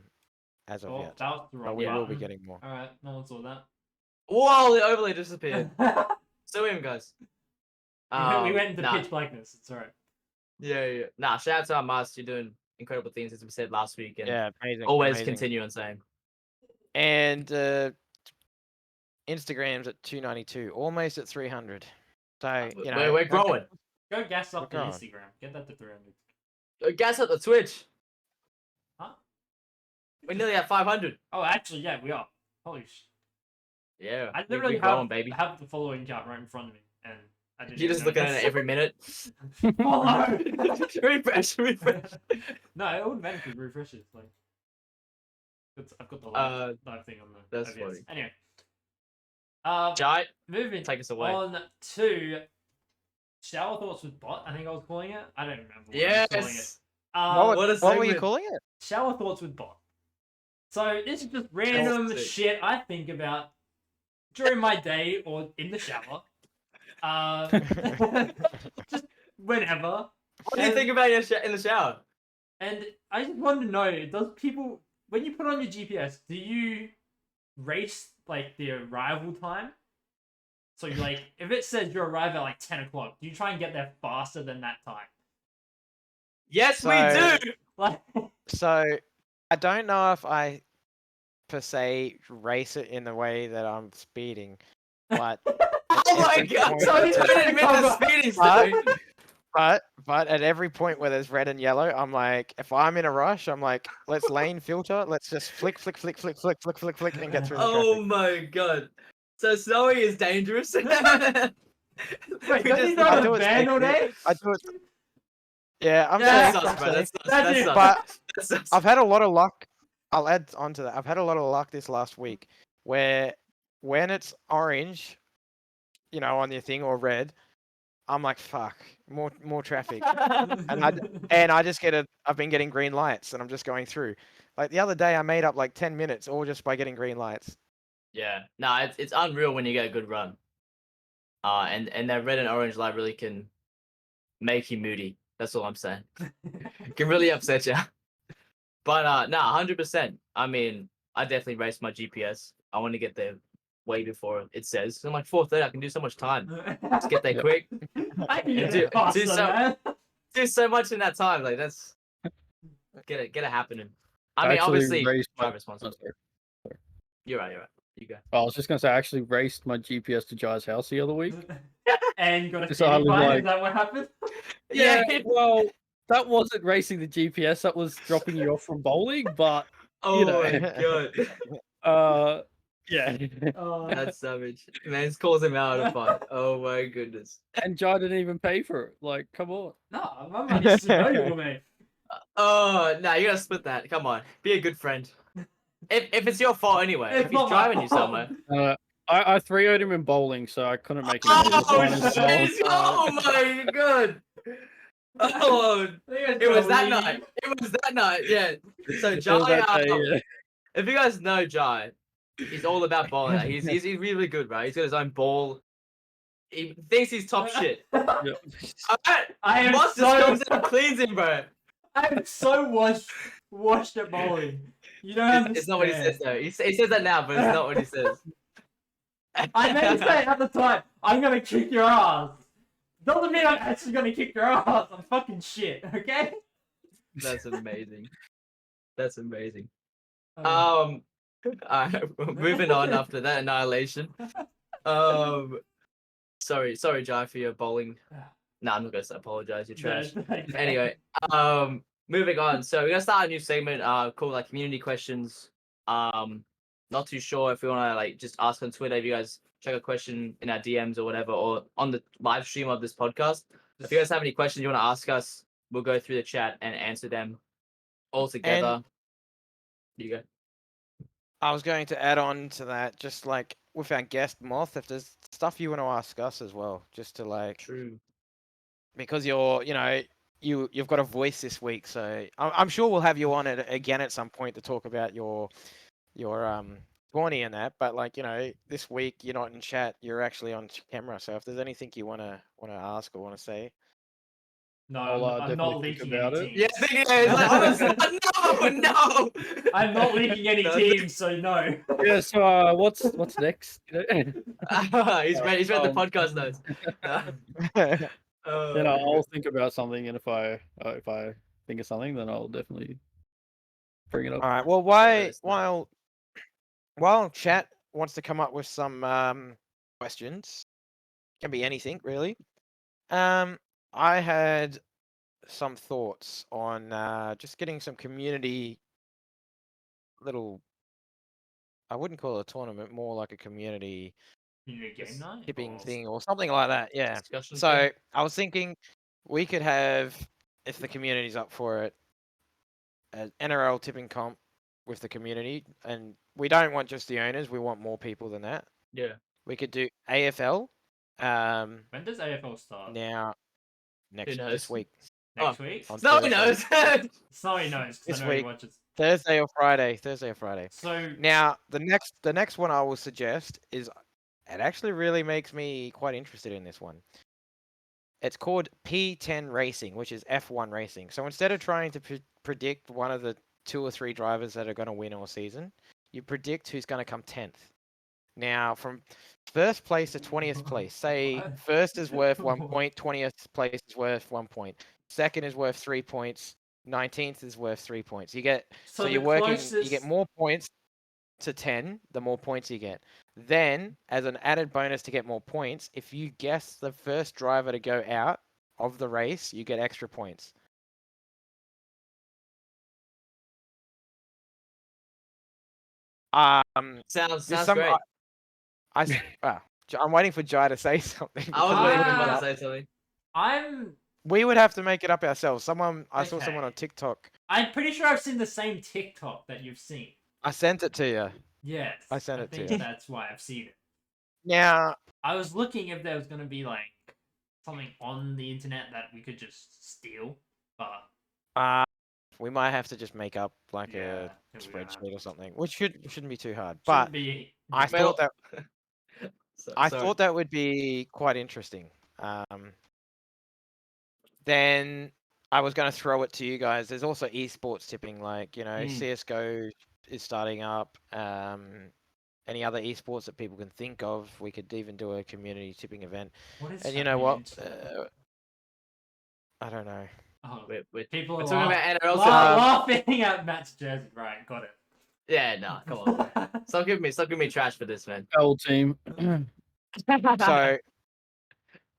as of Oh, yet. that was the But wrong we will be button. getting more. Alright, no one saw that. whoa, the overlay disappeared. So him guys. We went into Nah, pitch blackness. It's alright. yeah. Nah, shout out to our master. You're doing incredible things, as we said last week, and Yeah, amazing. always amazing. continue on saying. And Instagram's at 292, almost at 300. So you know We're growing. Go gas up the We're going. Instagram. Get that to 300. Gas up the Twitch. Huh? We're nearly at 500. Oh, actually, yeah, we are. Holy sh! Yeah, I we're literally growing, baby. have the following count right in front of me, and I didn't. You're just looking at it every minute. Follow. refresh. No, it automatically refreshes. Like, I've got the live thing on the. That's OBS. funny. Anyway, Jai, moving take us away. on to shower thoughts with bot. I think I was calling it. I don't remember. What I was calling it. Yes. What, a what were you segment. calling it? Shower thoughts with bot. So this is just random Sick. shit I think about during my day or in the shower. Just whenever. What do you think about in the shower? And I just want to know, does people, when you put on your GPS, do you race like the arrival time? So you like, if it says you arrive at like 10 o'clock, do you try and get there faster than that time? Yes, So- we do. Like, So I don't know if I per se race it in the way that I'm speeding, but Oh my every god! point So that you there's- don't admit the speeding, Stu. but at every point where there's red and yellow, I'm like, if I'm in a rush, I'm like, let's lane filter, let's just flick, and get through the Oh traffic. my god! So Snowy is dangerous. wait, We does he just- not I have do a it van all safely. day? I do it. Yeah, I'm That's safe. sus, I'm bro. safe. That's sus. That's That's it. sus. But That's sus. I've had a lot of luck. I'll add on to that. I've had a lot of luck this last week where when it's orange, you know, on your thing or red, I'm like, fuck, more traffic. And I just I've been getting green lights and I'm just going through. Like the other day I made up like 10 minutes all just by getting green lights. Yeah, nah, it's unreal when you get a good run. And that red and orange light really can make you moody. That's all I'm saying. It can really upset you. But nah, 100%. I mean, I definitely raced my GPS. I want to get there way before it says. I'm like 4:30. I can do so much time. Just get there Yep. quick. I can Yeah, get it faster, so- man. Do so much in that time. Like that's get it happening. I mean, actually obviously, raised my- drive responsibly. sorry. You're right. You go. I was just gonna say, I actually raced my GPS to Jai's house the other week. And got a Just so I kitty was fine, like- is that what happened? Yeah. Well, that wasn't racing the GPS. That was dropping you off from bowling. But Oh you know. my god. yeah. That's savage. Man's calls him out of fun. Oh my goodness. And Jai didn't even pay for it. Like, come on. No, my money's valuable, mate. Oh, no, you gotta split that. Come on. Be a good friend. If it's your fault anyway. It's If not he's my driving you fault. somewhere. I 3-0'd him in bowling, so I couldn't make it. Oh, jeez. Oh my god. Oh, it was that night. It was that night, yeah. So Jai, if you guys know Jai, he's all about bowling. Like, he's really good, right? He's got his own ball. He thinks he's top shit. Alright, I am Monster so comes in and cleans him, bro. I'm so washed at bowling. You don't understand. It's not what he says though. He says that now, but it's not what he says. I meant to say at the time, I'm gonna kick your ass. Doesn't mean I'm actually gonna kick your ass. I'm fucking shit, okay? That's amazing. That's amazing. Um, Moving on after that annihilation. Sorry, Jai, for your bowling. Nah, I'm not gonna apologize. You're trash. Anyway, moving on. So we're gonna start a new segment called like community questions. Not too sure if we wanna like just ask on Twitter if you guys check a question in our DMs or whatever, or on the live stream of this podcast. If you guys have any questions you wanna ask us, we'll go through the chat and answer them all together. You go. I was going to add on to that, just like with our guest Moth, if there's stuff you want to ask us as well, just to like, True. because you've got a voice this week, so I'm sure we'll have you on it again at some point to talk about your you're corny and that, but like this week you're not in chat, you're actually on camera. So if there's anything you wanna ask or wanna say, No, I'll I'm definitely not think leaking about any it. Yeah, teams. it's like, honestly, no. I'm not leaking any No. teams, so no. Yeah. So what's next? He's read the Um, podcast notes. No. Then Oh, I'll think about something, and if I think of something, then I'll definitely bring it up. all right. Well, that's while chat wants to come up with some questions, can be anything really. I had some thoughts on just getting some community little. I wouldn't call it a tournament, more like a community Game night? tipping Or... thing or something like that. Yeah. discussion So thing. I was thinking we could have, if the community's up for it, an NRL tipping comp with the community, and we don't want just the owners. We want more people than that. Yeah. We could do AFL. When does AFL start? Now this knows? week. Next week? On No one Thursday. knows. Snowy knows, because This I know he week. watches. Thursday or Friday. Thursday or Friday. So Now the next one I will suggest is, it actually really makes me quite interested in this one. It's called P10 Racing, which is F1 racing. So instead of trying to predict one of the 2 or 3 drivers that are going to win all season, you predict who's going to come 10th. Now, from first place to 20th place, say What? first is worth 1 point, 20th place is worth 1 point, second is worth 3 points, 19th is worth 3 points. You get so you're the working, you closest... get more points to 10, the more points you get. Then, as an added bonus to get more points, if you guess the first driver to go out of the race, you get extra points. Sounds there's some great. I'm waiting for Jai to say something. I was because waiting we're for looking him it to up. say something. We would have to make it up ourselves. I saw someone Okay. on TikTok. I'm pretty sure I've seen the same TikTok that you've seen. I sent it to you. Yes. I sent it to think you. that's why I've seen it. Now, I was looking if there was going to be, like, something on the internet that we could just steal, but... we might have to just make up like Yeah, a we're gonna have spreadsheet or something, which shouldn't be too hard. Shouldn't But be... I Well- thought that Sorry. thought that would be quite interesting. Then I was going to throw it to you guys. There's also esports tipping, like CS:GO is starting up. Any other esports that people can think of, we could even do a community tipping event. What is And you know what? happening I don't know. Oh, We're people talking are about NRL. laughing at Matt's jersey. Right, got it. Yeah, no, come on. Stop giving me trash for this, man. Old team. So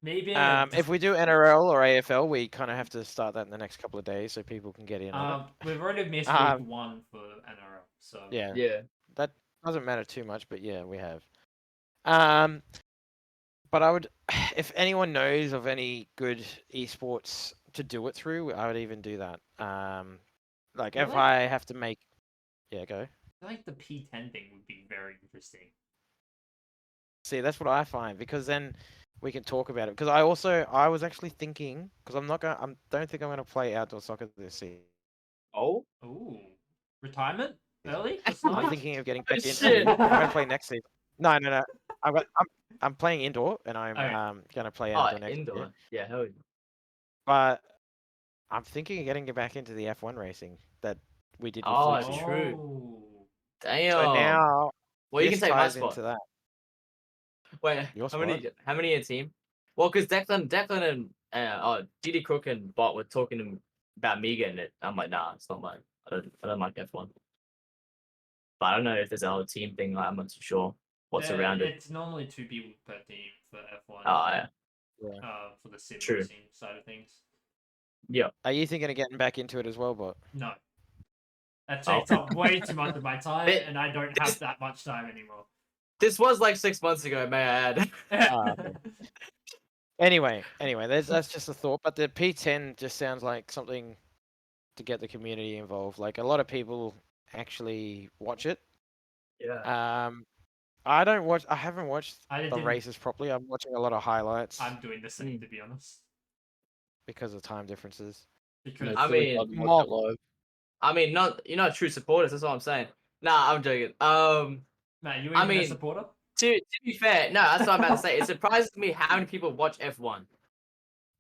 Maybe if we do NRL or AFL, we kind of have to start that in the next couple of days so people can get in on it. we've already missed week 1 for NRL, so Yeah, Yeah. that doesn't matter too much, but yeah, we have. But I would, if anyone knows of any good esports to do it through, I would even do that. Like if Really? I have to make, go. I feel like the P10 thing would be very interesting. See, that's what I find, because then we can talk about it. Because I was actually thinking, because I don't think I'm gonna play outdoor soccer this season. Oh. Ooh, retirement early? I'm thinking of getting back into. Shit. I'm gonna play next season. No. I'm playing indoor, and I'm Okay. gonna play outdoor next Indoor. year. Yeah, hell yeah. But I'm thinking of getting back into the F1 racing that we did with Oh, Fluxy. it's true. Oh. Damn. So now well, you this can take my ties spot. into that. Wait, Your how many in a team? Well, because Declan and GD Crook and Bot were talking about me getting it. I'm like, nah, it's not mine. I don't like F1. But I don't know if there's a whole team thing. Like, I'm not too sure what's around it. It's normally 2 people per team for F1. Oh yeah. For the sim True. racing side of things. Yeah. Are you thinking of getting back into it as well, Bot? No. That Oh. takes up way too much of my time, It- and I don't have that much time anymore. This was like 6 months ago, may I add. Okay. Anyway, that's just a thought. But the P10 just sounds like something to get the community involved. Like a lot of people actually watch it. Yeah. I haven't watched the races properly. I'm watching a lot of highlights I'm doing the same, to be honest. because of time differences. Because I mean, watch it live. I mean, not true supporters. That's what I'm saying. Nah, I'm joking. Matt, you I even a mean- supporter? To be fair, no, that's what I'm about to say. It surprises me how many people watch F1.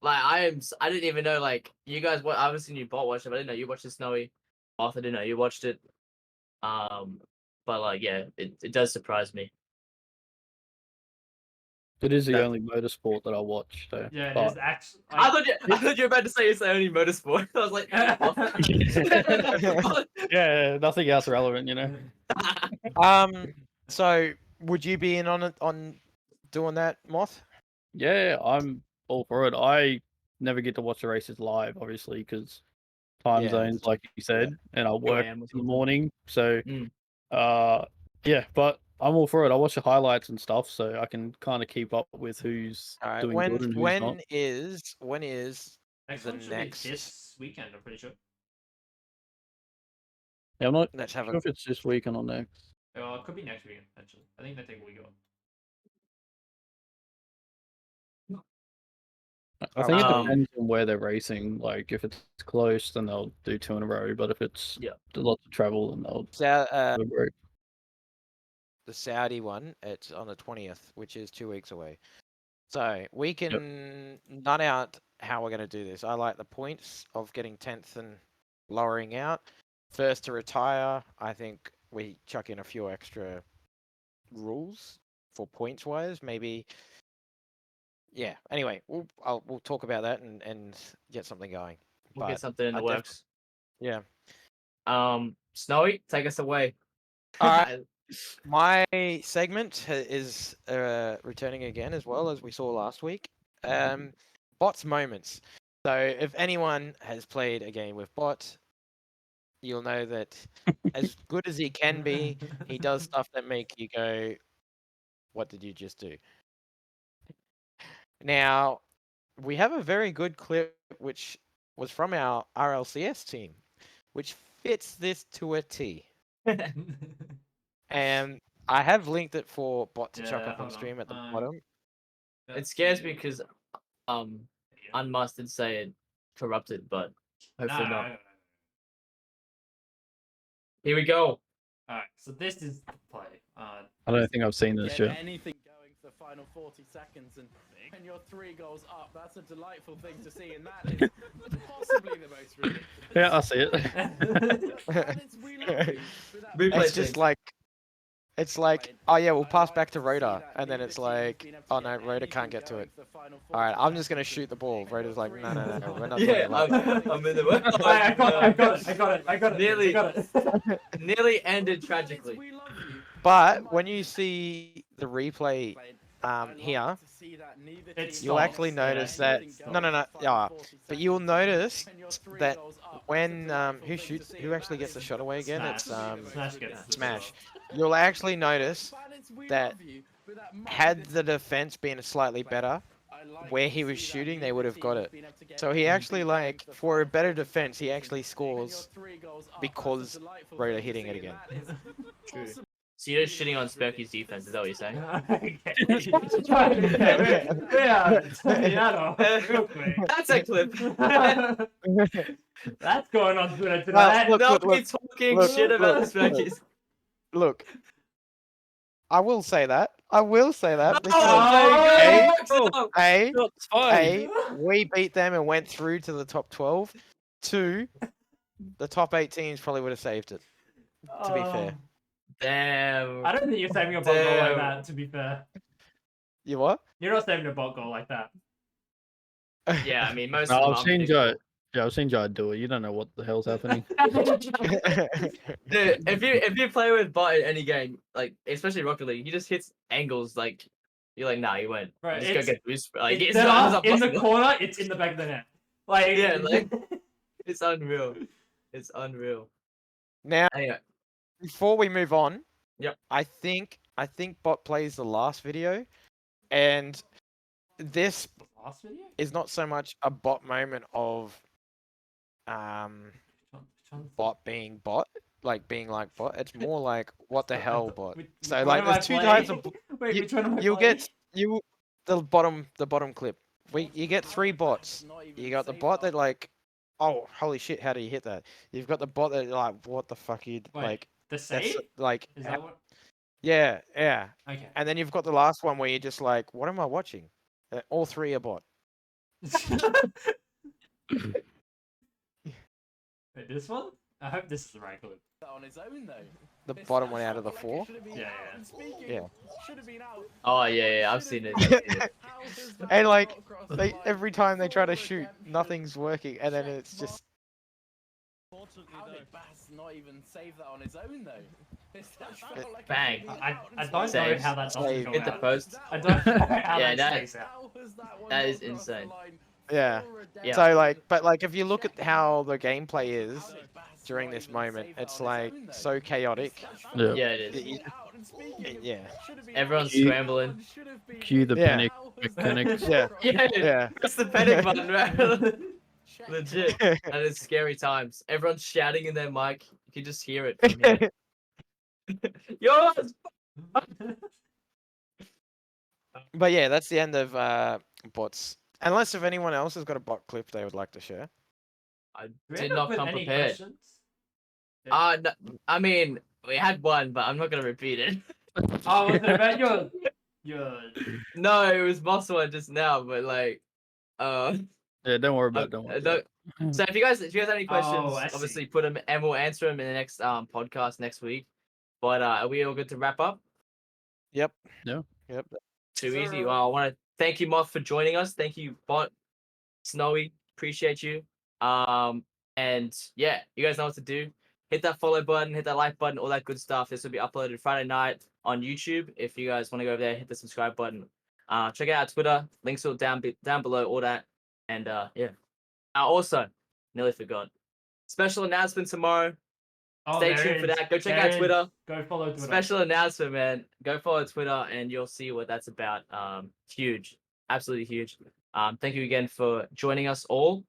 Like I didn't even know like you guys. What obviously you bot watched it, but I didn't know you watched it, Snowy. Arthur didn't know you watched it. But like yeah, it does surprise me. It is the That's- only motorsport that I watch, though. Yeah, it but is actually. I thought you were about to say it's the only motorsport. I was like, what? yeah, nothing else relevant, you know. So would you be in on it on doing that, Moth? Yeah, I'm all for it. I never get to watch the races live, obviously, because time Yeah, zones, like you said, and I work AM or in the something. morning. So, Mm. yeah, but I'm all for it. I watch the highlights and stuff, so I can kind of keep up with who's All right. doing good and who's not. When is Next the one should next? be this weekend, I'm pretty sure. Yeah, I'm not Let's have sure a if it's this weekend or next. It could be next weekend, potentially. I think they take a week off. I think it Um, depends on where they're racing. Like, if it's close, then they'll do 2 in a row. But if it's Yeah. a lot of travel, then they'll the do a break. Saudi one. It's on the 20th, which is 2 weeks away. So we can nut out how we're going to do this. I like the points of getting 10th and lowering out. First to retire, I think we chuck in a few extra rules for points wise. Maybe, yeah. Anyway, we'll talk about that and get something going. We'll But get something in I the def- works. Yeah. Snowy, take us away. All right. My segment is returning again as well as we saw last week. Bots moments. So if anyone has played a game with bot, you'll know that as good as he can be, he does stuff that make you go, "What did you just do?" Now, we have a very good clip which was from our RLCS team, which fits this to a T. And I have linked it for bot to chuck Yeah, up on hold on. stream at the bottom. It scares me because Unmasked did say it corrupted, but hopefully not. No. Here we go. Alright, so this is the play. I don't think I've seen this Get yet. anything going for the final 40 seconds, and you're 3 goals up. That's a delightful thing to see, and that is possibly the most ridiculous. Yeah, I see it. Bandits, we love you for that Replay It's just thing. like, oh yeah, we'll pass back to I'd Rhoda, like to see and then that. it's Neither team has like, been able to oh get no, Rhoda can't anything get to going it. for the final All right, 40 I'm just gonna seconds, shoot the ball. and Rhoda's like, you're no, 3 no, no, goals we're up. not Yeah, doing it. I'm in the way. I got it. Nearly ended Bandits, tragically. we love you. But when you see the replay I'd here, like to see that. Neither It team you'll stops, actually yeah. notice that Anything no, going for the yeah, final 40 but you'll seconds, notice and you're 3 that goals up. That's a when delightful who thing to shoots, see, who and actually that gets the is shot away again? Smash. It's Smash gets the Smash. shot. You'll actually notice Bandits, we that love you, but that might had be the defense been slightly better, I'd like where to he was see that. shooting, they Neither would have team got has it. been able to get So he anything actually, going like, for the for a final better 40 defense, he seconds, actually and you're scores 3 goals up. That's a because delightful Rhoda thing to hitting see, it and again. that is True. possibly So you're just shitting on Spurky's defense, is that what you're saying? Real quick. That's a clip. That's going on Twitter Well, tonight. look, Nobody's talking look, shit about look, Spurky's. Look, I will say that. I will say that because Oh, A, It's fine. A, we beat them and went through to the top 12. 2, the top 8 teams probably would have saved it, to be fair. Damn. I don't think you're saving a bot goal like Damn. that, to be fair. You what? You're not saving a bot goal like that. Yeah, I mean, most No, of them I've are seen predictable. Joe. Yeah, I've seen Joe do it. You don't know what the hell's happening. Dude, if you play with bot in any game, like especially Rocket League, he just hits angles like you're like, nah, you won't. Right, Just go it's- get boost. Like It's it's not in the possible. corner, it's in the back of the net. Like, Yeah, like- It's unreal. It's unreal. Now, Anyway, before we move on, Yep. I think bot plays the last video, and this last video? is not so much a bot moment of bot being bot, like being like bot. It's more like what the hell bot. So like there's 2 types of Wait, you- which one am I you'll playing? get the bottom clip. You get 3 bots. You got the bot that like, oh holy shit, how do you hit that? You've got the bot that like, what the fuck you Wait, like The That's save? like, Is that what? yeah. Okay. And then you've got the last one where you're just like, what am I watching? All three are bot. Wait, this one? I hope this is the right clip. On his own though. The This bottom that one out of the shot four. should have been Yeah, out, yeah. and speaking Yeah. of, should have been out. Oh yeah, I've Should seen have it. been I've seen it. How has that And like, not crossed the line? every time they try to Full shoot, redemption. nothing's working, and then it's just How did Bass not even save that on his own though? This that felt like it Bang. should be I out and don't know Saves. how that doesn't Save. go Hit the out. post. I don't know how Yeah, that that- stays out. How has that one That not is crossed the insane. line? yeah. Full Yeah. So like, redemption. but like, if you look at how the gameplay is How did Bass during not this even moment, save that it's on his like own, though? so chaotic. Yeah. Yeah, it Should is. be out, and speaking of, Yeah. should have been Everyone's out, Cue- scrambling. should have been Cue the Yeah. panic How has that mechanics. not Yeah. crossed Yeah, the Yeah. That's the panic button, man. check Legit. That is scary times. Everyone's shouting in their mic. You can just hear it from here. Yours. But yeah, that's the end of bots. Unless if anyone else has got a bot clip they would like to share. I Do we did end up not with come any prepared. questions? No, I mean, we had one, but I'm not gonna repeat it. Oh, was it about your No, it was boss one just now, but like, Yeah, don't worry about it. Don't worry about no. So if you guys have any questions, Oh, I obviously see. put them, and we'll answer them in the next podcast next week. But are we all good to wrap up? Yep. Yeah. Yep. Too easy. Sure. Well, I want to thank you, Moth, for joining us. Thank you, Bot, Snowy. Appreciate you. And yeah, you guys know what to do. Hit that follow button, hit that like button, all that good stuff. This will be uploaded Friday night on YouTube. If you guys want to go over there, hit the subscribe button. Check out our Twitter. Links are down below, all that. And yeah. Also, nearly forgot. Special announcement tomorrow. Oh, Stay there tuned for is. that. Go check There out is. Twitter. Go follow Twitter. Special announcement, man. Go follow Twitter and you'll see what that's about. Huge. Absolutely huge. Thank you again for joining us all.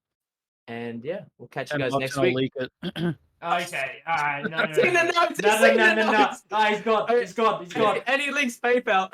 And yeah, we'll catch you guys it. next And I'll week. leak it. Okay, alright, no. I've seen the notes. No, I've seen no, the no. notes. Ah, he's gone. He's gone. He's gone. Any links, PayPal.